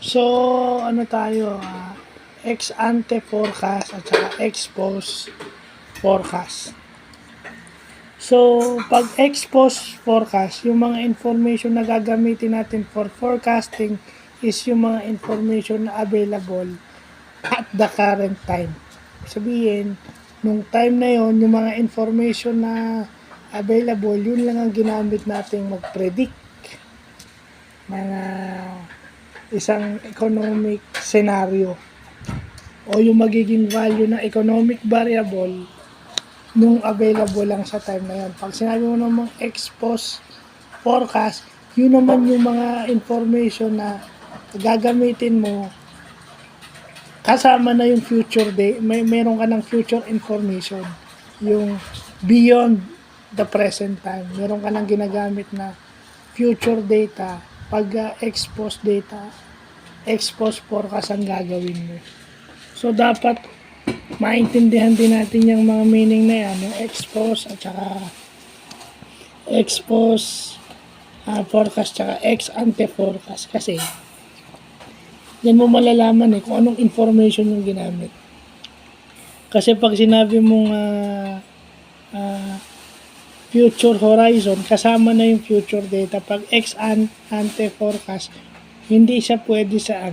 So, ano tayo, ex ante forecast at saka ex post forecast. So, pag ex post forecast, yung mga information na gagamitin natin for forecasting is yung mga information na available at the current time. Sabihin, nung time na yon, yung mga information na available, yun lang ang ginamit natin mag-predict ng isang economic scenario o yung magiging value ng economic variable nung available lang sa time na yun. Pag sinabi mo namang ex post forecast, yun naman yung mga information na gagamitin mo kasama na yung future day, meron ka ng future information, yung beyond the present time. Meron ka ng ginagamit na future data, pag ex post data, ex post forecast ang gagawin mo. So, dapat maintindihan din natin yung mga meaning na yan, yung ex post at saka ex post forecast at saka ex ante forecast. Kasi, yan mo malalaman kung anong information yung ginamit. Kasi pag sinabi mong future horizon, kasama na yung future data. Pag ex ante forecast, hindi siya pwede sa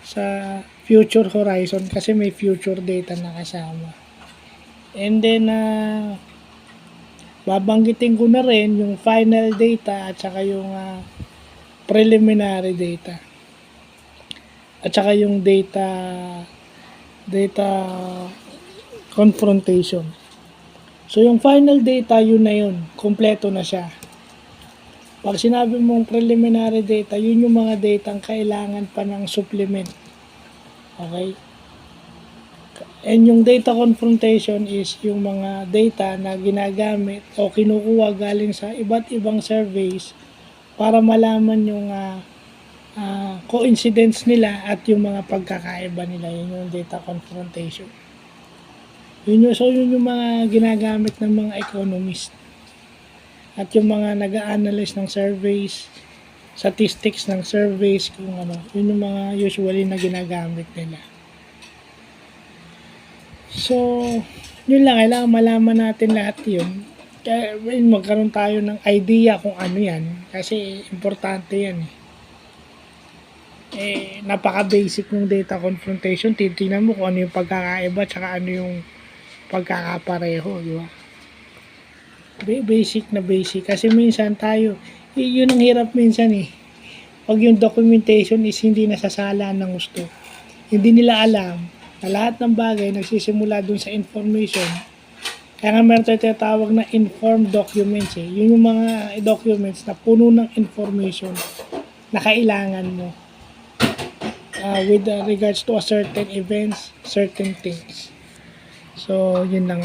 sa future horizon kasi may future data na kasama. And then babanggitin ko na rin yung final data at saka yung preliminary data. At saka yung data confrontation. So, yung final data, yun na yun. Kompleto na siya. Pag sinabi mong preliminary data, yun yung mga data ang kailangan pa ng supplement. Okay? And yung data confrontation is yung mga data na ginagamit o kinukuha galing sa iba't ibang surveys para malaman yung coincidence nila at yung mga pagkakaiba nila. Yun yung data confrontation. Yun yung mga ginagamit ng mga economist at yung mga nag-a-analyze ng surveys, statistics ng surveys, kung yun yung mga usually na ginagamit nila. So, yun lang, kailangan malaman natin lahat yun. Kaya magkaroon tayo ng idea kung ano yan, kasi importante yan napaka-basic ng data confrontation. Titingnan mo kung ano yung pagkakaiba tsaka ano yung pagkakapareho, di ba? Basic na basic. Kasi minsan tayo, yun ang hirap minsan pag yung documentation is hindi nasasala ng gusto. Hindi nila alam na lahat ng bagay nagsisimula dun sa information. Kaya nga meron tayo tinatawag na informed documents Yun yung mga documents na puno ng information na kailangan mo with regards to a certain events, certain things. So, yun lang.